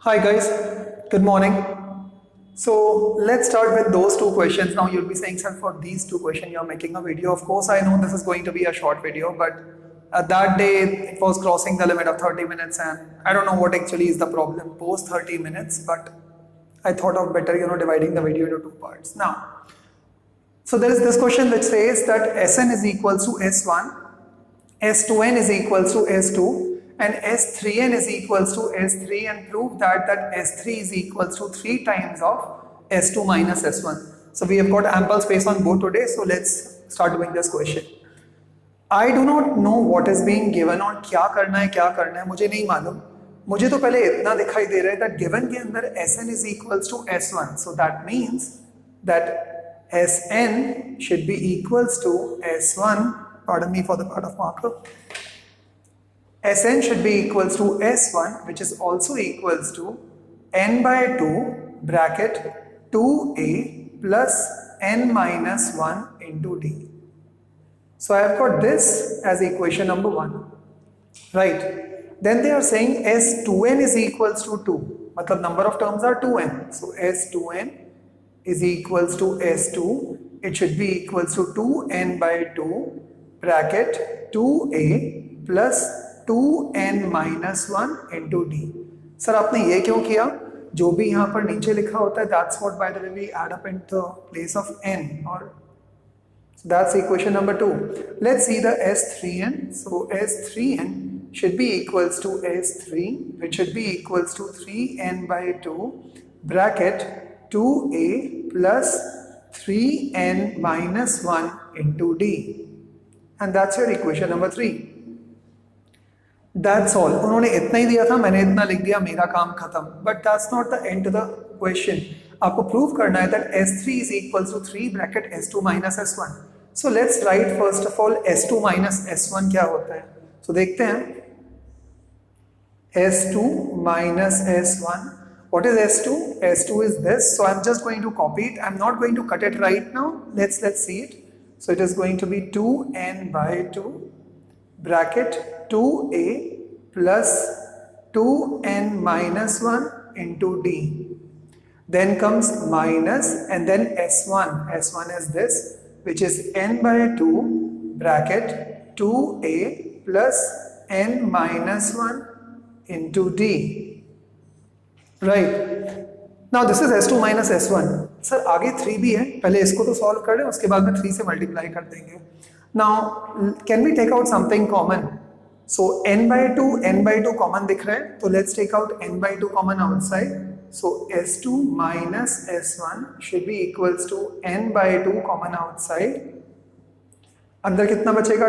Hi guys, good morning. So let's start with those two questions. Now you'll be saying, sir, for these two questions you're making a video. Of course, I know this is going to be a short video, but that day it was crossing the limit of 30 minutes and I don't know what actually is the problem post 30 minutes, but I thought of better, dividing the video into two parts. Now, so there is this question which says that Sn is equals to S1, S2n is equals to S2 and S3n is equals to S3 and prove that S3 is equals to 3 times of S2 minus S1. So we have got ample space on board today, so let's start doing this question. I do not know what is being given और क्या करना है मुझे नहीं मालूम. मुझे तो पहले इतना दिखाई दे रहा है that given के अंदर Sn is equals to S1, so that means that Sn should be equals to S1, pardon me for the part of marker, Sn should be equals to S1, which is also equals to n by 2 bracket 2a plus n minus 1 into d. So I have got this as equation number 1, right? Then they are saying S2n is equals to 2, matlab number of terms are 2n. So S2n is equals to S2, it should be equals to 2n by 2 bracket 2a plus 2n minus 1 into d. Sir आपने ये क्यों किया? जो भी यहाँ पर नीचे लिखा होता है that's what by the way we add up in the place of n, or so that's equation number 2. Let's see the S3n. So S3n should be equals to S3, which should be equals to 3n by 2 bracket 2a plus 3n minus 1 into d. And that's your equation number 3. That's all. उन्होंने इतना ही दिया था, मैंने इतना लिख दिया, मेरा काम खत्म. But that's not the end to the question. आपको प्रूव करना है that S3 is equals to 3 bracket S2 minus S1. So let's write first of all S2 minus S1 क्या होता है. So देखते हैं S2 minus S1. What is S2? S2 is this. So I'm just going to copy it. I'm not going to cut it right now. Let's see it. So it is going to be 2n by 2 bracket 2a plus 2n minus 1 into d. Then comes minus and then S1. S1 is this, which is n by 2 bracket 2a plus n minus 1 into d. Right. Now this is S2 minus S1. Sir आगे 3 भी है, पहले इसको तो solve कर लें, उसके बाद में 3 से मल्टीप्लाई कर देंगे. Now can we take out something common? So n by 2 common दिख रहा है, तो let's take out n by 2 common outside. So S2 minus S1 should be equals to n by 2 common outside. अंदर कितना बचेगा?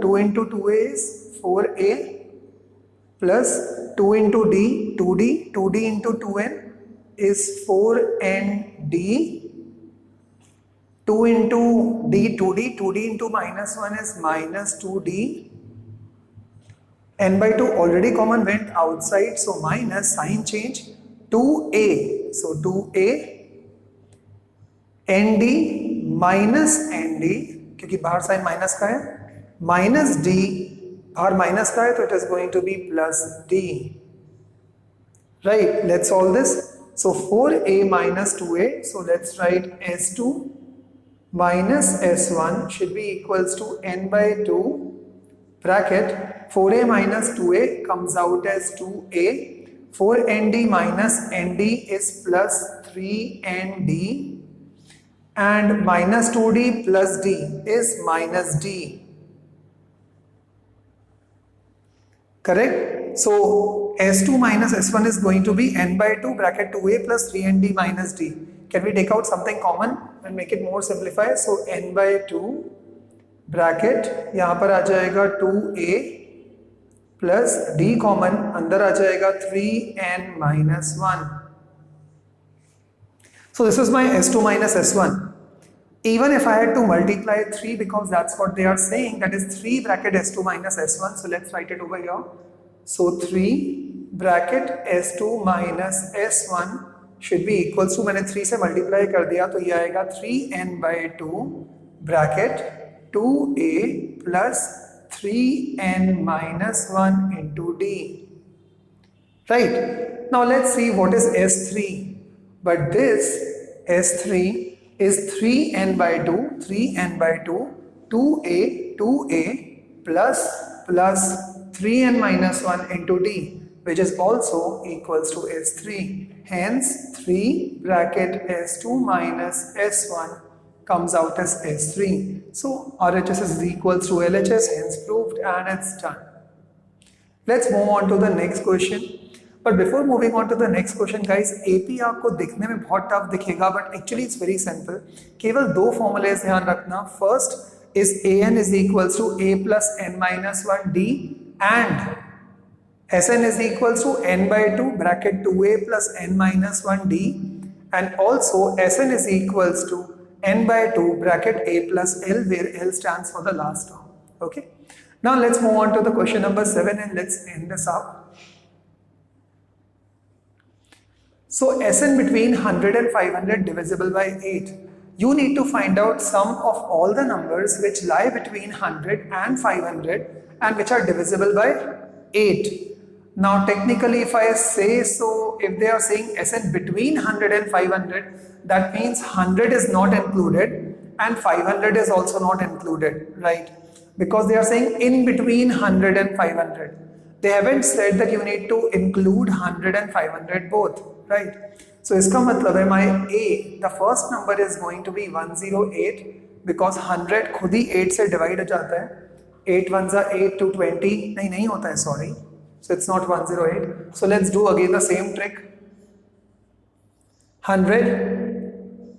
2 into 2a is 4a plus 2 into d 2d into 2n is 4nd. 2 into d 2d into minus 1 is minus 2d. n by 2 already common went outside, so minus sign change 2a. So 2a nd minus nd, क्योंकि बाहर sign minus का है, minus d बाहर minus का है, तो it is going to be plus d. Right, let's solve this. So 4a minus 2a, so let's write S2 minus S1 should be equals to n by 2 bracket 4a minus 2a comes out as 2a, 4nd minus nd is plus 3nd, and minus 2d plus d is minus d. Correct? So S2 minus S1 is going to be n by 2 bracket 2a plus 3nd minus d. Can we take out something common and make it more simplified? So n by 2 bracket, यहाँ पर आ जाएगा 2a plus d common, अंदर आ जाएगा 3n minus 1. So this is my S2 minus S1. Even if I had to multiply 3, because that's what they are saying, that is 3 bracket S2 minus S1. So let's write it over here. So 3 bracket S2 minus S1 should be equals to, मैंने 3 से multiply कर दिया तो ये आएगा 3n by 2 bracket 2a plus 3n minus 1 into d. right? Now let's see what is S3. But this S3 is 3n by 2, 3n by 2, 2a plus 3n minus 1 into d, which is also equals to S3. Hence 3 bracket S2 minus S1 comes out as S3. So RHS is equals to LHS, hence proved, and it's done. Let's move on to the next question. But before moving on to the next question, guys, AP आपको दिखने में बहुत tough दिखेगा, but actually it's very simple. केवल दो formulas ध्यान रखना. First is an is equals to a plus n minus 1 d and Sn is equals to n by 2 bracket 2a plus n minus 1 d, and also Sn is equals to n by 2 bracket a plus l, where l stands for the last term. Okay. Now let's move on to the question number 7 and let's end this up. So Sn between 100 and 500 divisible by 8. You need to find out sum of all the numbers which lie between 100 and 500 and which are divisible by 8. Now technically if I say so, if they are saying Sn between 100 and 500, that means 100 is not included and 500 is also not included, right? Because they are saying in between 100 and 500. They haven't said that you need to include 100 and 500 both, right? So iska matlab hai my A, the first number is going to be 108 because 100 खुद ही 8 से divide हो जाता है. 8 ones are 8 to 20. नहीं होता है, sorry. So it's not 108. So let's do again the same trick. 100,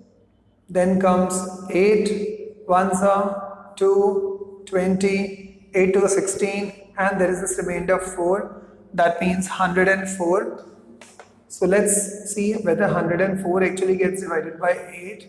then comes 8 ones are 2, 20, 8 to the 16, and there is this remainder 4. That means 104. So let's see whether 104 actually gets divided by 8.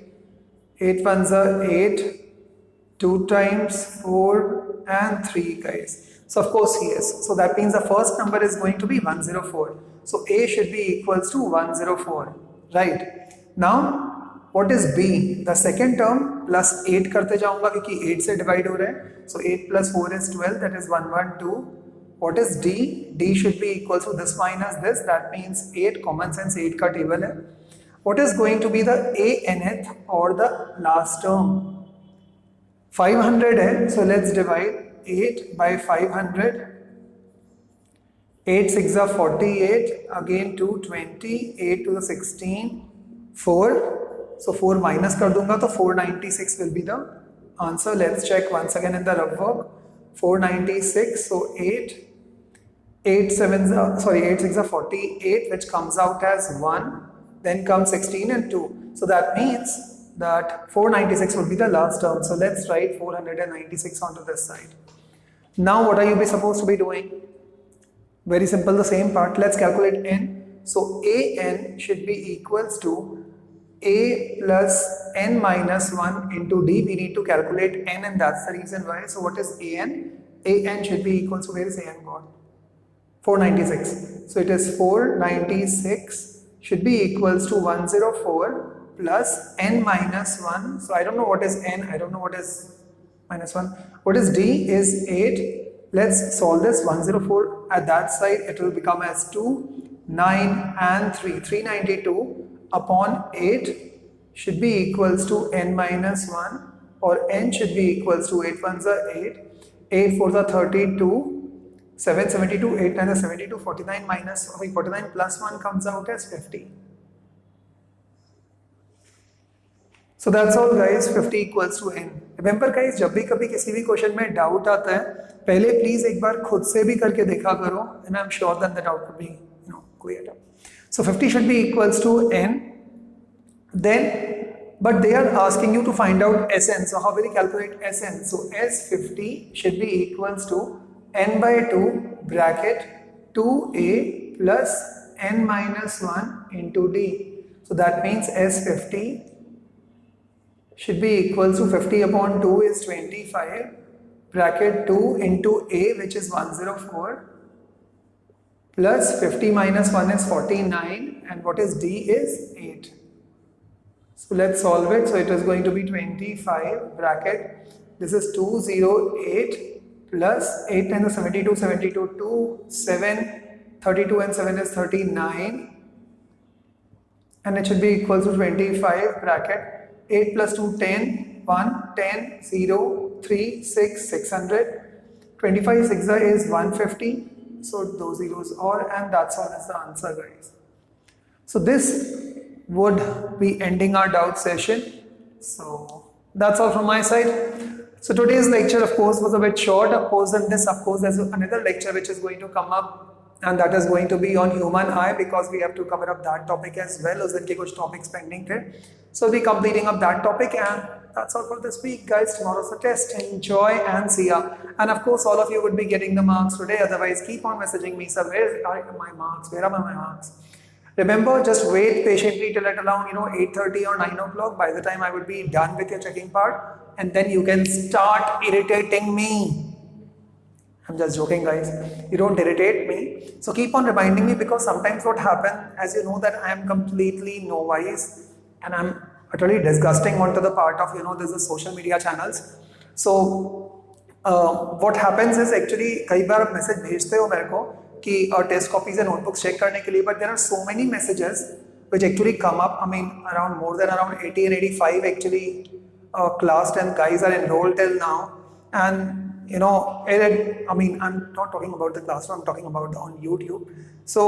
8 ones are 8, 2 times 4 and 3, guys. So of course yes. So that means the first number is going to be 104. So A should be equals to 104, right? Now what is B? The second term plus 8 करते जाऊंगा क्योंकि 8 से divide हो रहा है. So 8 plus 4 is 12. That is 112. What is D? D should be equals to this minus this. That means 8. Common sense 8 का table है. What is going to be the nth or the last term? 500 है. So let's divide 8 by 500. 8 6 are 48. Again 220. 8 to the 16. 4. So 4 minus कर दूंगा तो 496 will be the answer. Let's check once again in the rough work. 496. So 8. 8 6 are 48, which comes out as 1. Then comes 16 and 2. So that means that 496 will be the last term. So let's write 496 onto this side. Now what are you supposed to be doing? Very simple, the same part. Let's calculate n. So an should be equals to a plus n minus 1 into d. We need to calculate n, and that's the reason why. So what is an? An should be equals to, where is an gone? 496. So it is 496 should be equals to 104 plus n minus 1. So I don't know what is n, I don't know what is minus 1. What is d is 8. Let's solve this. 104 at that side, it will become as 2, 9 and 3. 392 upon 8 should be equals to n minus 1, or n should be equals to 8 ones are 8, 8 fours are 32, 772, 8 9 are 72, 49 plus 1 comes out as 50. So that's all guys, 50 equals to n. Remember guys, जब भी कभी किसी भी question में doubt आता है, पहले please एक बार खुद से भी करके देखा करो, and I'm sure that the doubt will be cleared up. So 50 should be equals to n. Then, but they are asking you to find out Sn. So how will you calculate Sn? So S50 should be equals to n by 2 bracket 2a plus n minus 1 into d. So that means S50 should be equals to 50 upon 2 is 25 bracket 2 into a, which is 104, plus 50 minus 1 is 49, and what is d is 8. So let's solve it. So it is going to be 25 bracket, this is 208 plus 8 times 72, 72, 2, 7, 32 and 7 is 39, and it should be equal to 25 bracket 8 plus 2 10 1 10 0 3 6 600 25 6 is 150, so those zeros are, and that's all is the answer, guys. So this would be ending our doubt session. So that's all from my side. So today's lecture of course was a bit short. Of course, and this of course there's another lecture which is going to come up, and that is going to be on human eye, because we have to cover up that topic as well. Us dinke kuch topics pending the, so we'll be completing up that topic. And that's all for this week, guys. Tomorrow's a test. Enjoy and see ya. And of course all of you would be getting the marks today, otherwise keep on messaging me, sir, where are my marks, where are my marks? Remember, just wait patiently till at around 8:30 or 9 o'clock. By the time I would be done with your checking part, and then you can start irritating me. I'm just joking, guys. You don't irritate me. So keep on reminding me, because sometimes what happens, as you know, that I am completely novice and I'm utterly disgusting onto the part of there's the social media channels. So what happens is, actually कई बार आप message भेजते हो मेरे को कि test copies and notebooks check करने के लिए, but there are so many messages which actually come up. I mean, more than around 80 and 85 actually class 10 guys are enrolled till now, and I mean, I'm not talking about the classroom, I'm talking about on YouTube. So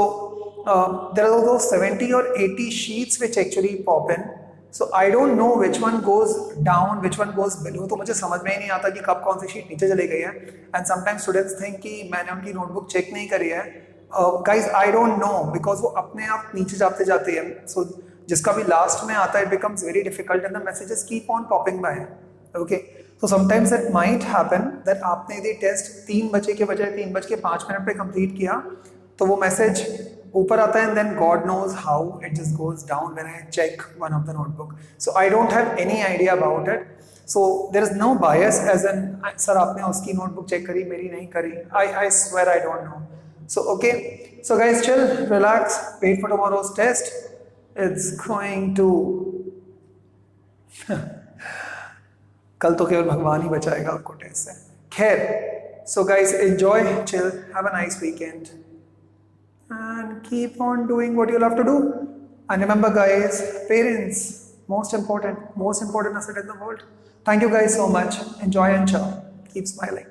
there are those 70 or 80 sheets which actually pop in. So I don't know which one goes down, which one goes below. तो मुझे समझ में ही नहीं आता कि कब कौन सी sheet नीचे चली गई है. And sometimes students think कि मैंने उनकी नोटबुक चेक नहीं करी है. Guys, I don't know, because वो अपने आप नीचे जाते जाते हैं. So जिसका भी लास्ट में आता है, it becomes very difficult and the messages keep on popping by. Okay. So sometimes it might happen that आपने यदि टेस्ट 3 बजे के बजाय 3:05 पे कंप्लीट किया, तो वो मैसेज ऊपर आता है, and then God knows how it just goes down when I check one of the notebook. So I don't have any idea about it. So there is no bias as in, sir आपने उसकी notebook check करी, मेरी नहीं करी. I swear I don't know. So okay. So guys, chill, relax, wait for tomorrow's test. It's going to कल तो केवल भगवान ही बचाएगा आपको टेस्ट से. खैर, so guys, enjoy, chill, have a nice weekend, and keep on doing what you love to do. And remember, guys, parents, most important asset in the world. Thank you guys so much. Enjoy and chill. Keep smiling.